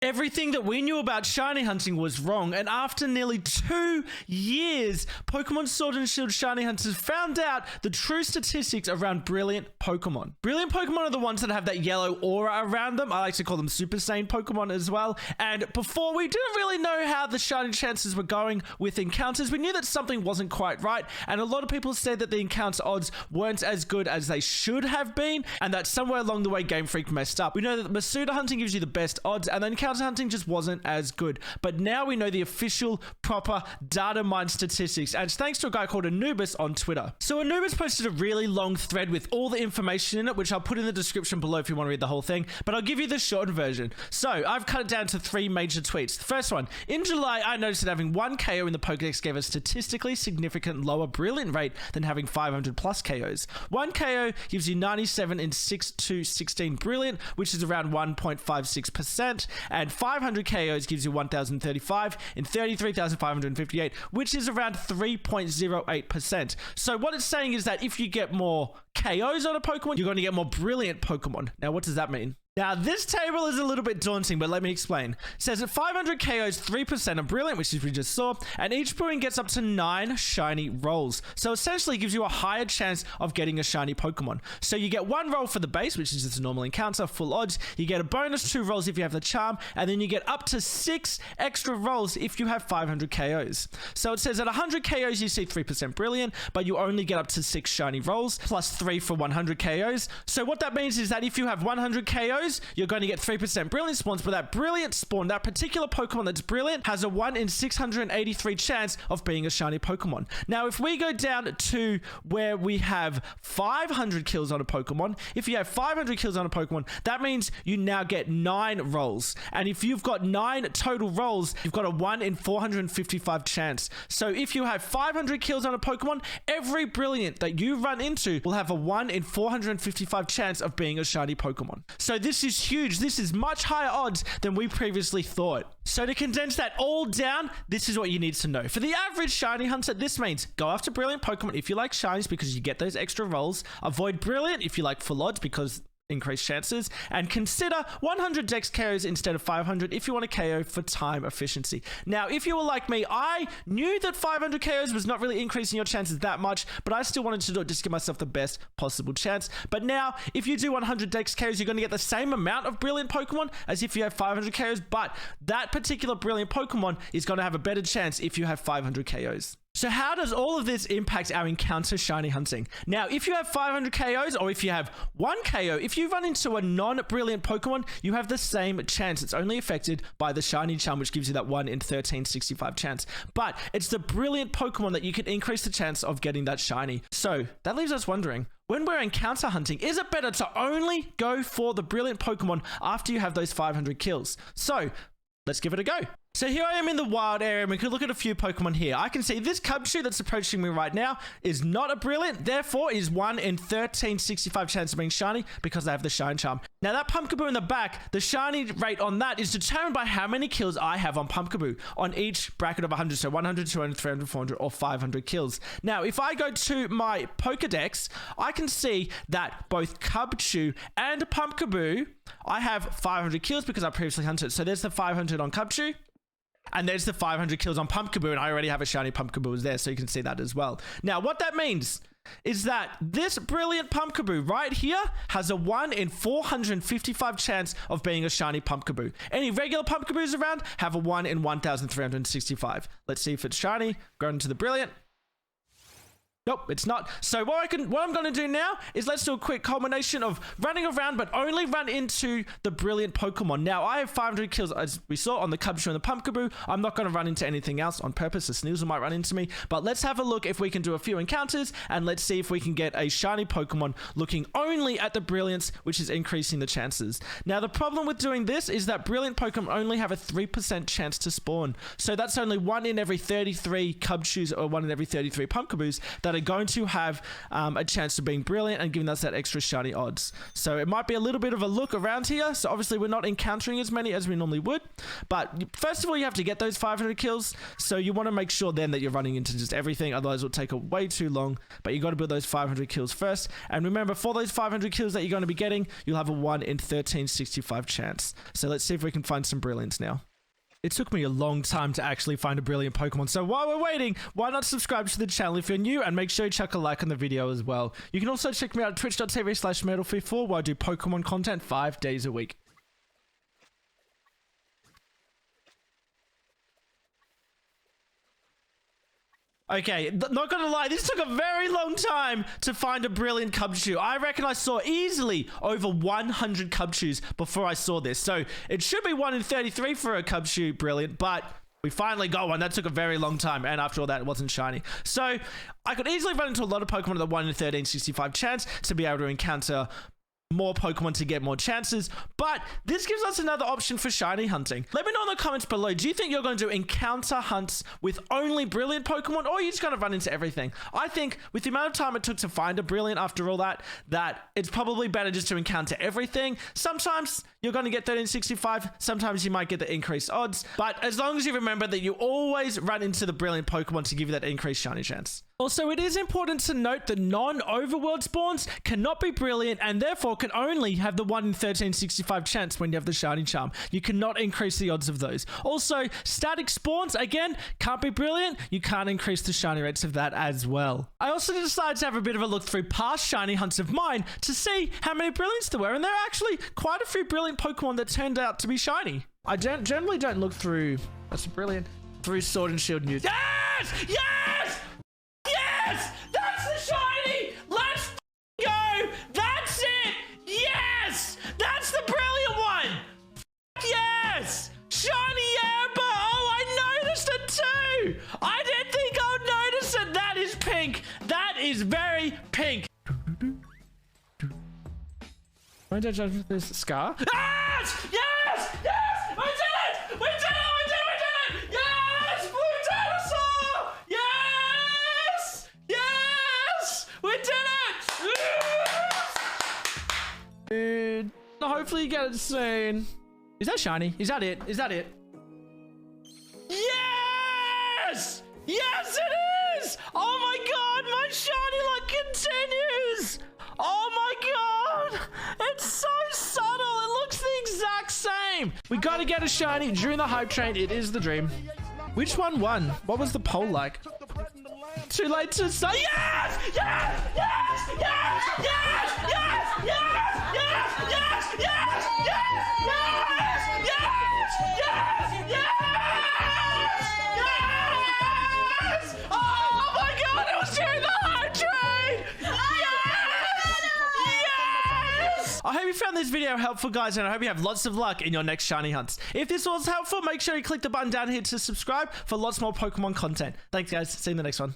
Everything that we knew about shiny hunting was wrong, and after nearly 2 years, Pokemon Sword and Shield shiny hunters found out the true statistics around brilliant Pokemon. Brilliant Pokemon are the ones that have that yellow aura around them. I like to call them Super Saiyan Pokemon as well. And before, we didn't really know how the shiny chances were going with encounters. We knew that something wasn't quite right, and a lot of people said that the encounter odds weren't as good as they should have been, and that somewhere along the way Game Freak messed up. We know that Masuda hunting gives you the best odds, and then encounter hunting just wasn't as good. But now we know the official, proper data mined statistics, and it's thanks to a guy called Anubis on Twitter. So Anubis posted a really long thread with all the information in it, which I'll put in the description below if you want to read the whole thing, but I'll give you the shortened version. So I've cut it down to 3 major tweets. The first one: in July, I noticed that having 1 KO in the Pokedex gave a statistically significant lower brilliant rate than having 500 plus KOs. 1 KO gives you 97 in 6 to 16 brilliant, which is around 1.56%, and 500 KOs gives you 1,035 in 33,558, which is around 3.08%. So what it's saying is that if you get more KOs on a Pokemon, you're going to get more brilliant Pokemon. Now, what does that mean? Now, this table is a little bit daunting, but let me explain. It says at 500 KOs, 3% are brilliant, which is we just saw, and each brewing gets up to 9 shiny rolls. So essentially, it gives you a higher chance of getting a shiny Pokemon. So you get 1 roll for the base, which is just a normal encounter, full odds. You get a bonus 2 rolls if you have the charm, and then you get up to 6 extra rolls if you have 500 KOs. So it says at 100 KOs, you see 3% brilliant, but you only get up to 6 shiny rolls, plus 3 for 100 KOs. So what that means is that if you have 100 KOs, you're going to get 3% brilliant spawns, but that brilliant spawn, that particular Pokemon that's brilliant, has a 1 in 683 chance of being a shiny Pokemon. Now, if we go down to where we have 500 kills on a Pokemon, if you have 500 kills on a Pokemon, that means you now get 9 rolls. And if you've got 9 total rolls, you've got a 1 in 455 chance. So if you have 500 kills on a Pokemon, every brilliant that you run into will have a 1 in 455 chance of being a shiny Pokemon. So this is huge. This is much higher odds than we previously thought. So to condense that all down, this is what you need to know. For the average shiny hunter, this means go after brilliant Pokemon if you like shinies because you get those extra rolls. Avoid brilliant if you like full odds because increased chances, and consider 100 dex KOs instead of 500 if you want to KO for time efficiency. Now, if you were like me, I knew that 500 KOs was not really increasing your chances that much, but I still wanted to do it just to give myself the best possible chance. But now, if you do 100 dex KOs, you're going to get the same amount of brilliant Pokemon as if you have 500 KOs, but that particular brilliant Pokemon is going to have a better chance if you have 500 KOs. So how does all of this impact our encounter shiny hunting? Now, if you have 500 KOs or if you have 1 KO, if you run into a non-brilliant Pokemon, you have the same chance. It's only affected by the shiny charm, which gives you that 1 in 1365 chance. But it's the brilliant Pokemon that you can increase the chance of getting that shiny. So that leaves us wondering, when we're encounter hunting, is it better to only go for the brilliant Pokemon after you have those 500 kills? So let's give it a go. So here I am in the wild area, and we could look at a few Pokemon here. I can see this Cubchoo that's approaching me right now is not a brilliant, therefore is 1 in 1365 chance of being shiny because I have the Shine Charm. Now that Pumpkaboo in the back, the shiny rate on that is determined by how many kills I have on Pumpkaboo on each bracket of 100. So 100, 200, 300, 400, or 500 kills. Now, if I go to my Pokedex, I can see that both Cubchoo and Pumpkaboo, I have 500 kills because I previously hunted. So there's the 500 on Cubchoo. And there's the 500 kills on Pumpkaboo, and I already have a shiny Pumpkaboo there, so you can see that as well. Now, what that means is that this brilliant Pumpkaboo right here has a 1 in 455 chance of being a shiny Pumpkaboo. Any regular Pumpkaboos around have a 1 in 1,365. Let's see if it's shiny. Go into the brilliant. Nope, it's not. So what I'm going to do now is let's do a quick combination of running around, but only run into the brilliant Pokemon. Now, I have 500 kills, as we saw, on the Cubchoo and the Pumpkaboo. I'm not going to run into anything else on purpose. The Sneasel might run into me, but let's have a look if we can do a few encounters, and let's see if we can get a shiny Pokemon looking only at the brilliance, which is increasing the chances. Now, the problem with doing this is that brilliant Pokemon only have a 3% chance to spawn. So that's only 1 in every 33 Cubchoos or 1 in every 33 Pumpkaboos that are they're going to have a chance of being brilliant and giving us that extra shiny odds. So it might be a little bit of a look around here. So obviously we're not encountering as many as we normally would, but first of all, you have to get those 500 kills. So you want to make sure then that you're running into just everything. Otherwise it'll take way too long, but you got to build those 500 kills first. And remember, for those 500 kills that you're going to be getting, you'll have a 1 in 1365 chance. So let's see if we can find some brilliance now. It took me a long time to actually find a brilliant Pokemon, so while we're waiting, why not subscribe to the channel if you're new, and make sure you chuck a like on the video as well. You can also check me out at twitch.tv/Myrtle54, where I do Pokemon content 5 days a week. Okay, not gonna lie, this took a very long time to find a brilliant Cubchoo. I reckon I saw easily over 100 Cubchoos before I saw this. So it should be 1 in 33 for a Cubchoo brilliant, but we finally got one. That took a very long time, and after all that, it wasn't shiny. So I could easily run into a lot of Pokemon with a 1 in 1365 chance to be able to encounter more Pokemon to get more chances, but this gives us another option for shiny hunting. Let me know in the comments below, do you think you're going to encounter hunts with only brilliant Pokemon, or are you just going to run into everything? I think with the amount of time it took to find a brilliant after all that it's probably better just to encounter everything. Sometimes you're going to get 1365, sometimes you might get the increased odds, but as long as you remember that you always run into the brilliant Pokemon to give you that increased shiny chance. Also, it is important to note that non-overworld spawns cannot be brilliant and therefore can only have the 1 in 1365 chance when you have the shiny charm. You cannot increase the odds of those. Also, static spawns, again, can't be brilliant. You can't increase the shiny rates of that as well. I also decided to have a bit of a look through past shiny hunts of mine to see how many brilliants there were, and there are actually quite a few brilliant Pokemon that turned out to be shiny. I generally don't look through, that's brilliant, through Sword and Shield news. Yes! Yes! Yes! That's the shiny! Let's go! That's it! Yes! That's the brilliant one! Yes! Shiny Amber! Oh, I noticed it too! I didn't think I would notice it! That is pink! That is very pink! Why did I judge this Scar? Yes! Yes! Yes! We did it! We did it! We did it! We did it! Yes! Blue Dinosaur! Yes! Yes! We did it! Yes! Dude. Hopefully you get it soon. Is that shiny? Is that it? Is that it? Yes! Yes, it is! Oh my god, my shiny luck continues! Oh my god! It's so subtle! It looks the exact same! We gotta get a shiny during the hype train. It is the dream. Which one won? What was the poll like? Too late to say. Yes! Yes! Yes! Yes! Yes! Yes! Yes! Yes! Yes! Yes! Yes! Yes! Yes! Yes! Oh my god! It was during the hype train! Yes! I hope you found this video helpful, guys, and I hope you have lots of luck in your next shiny hunts. If this was helpful, make sure you click the button down here to subscribe for lots more Pokemon content. Thanks, guys. See you in the next one.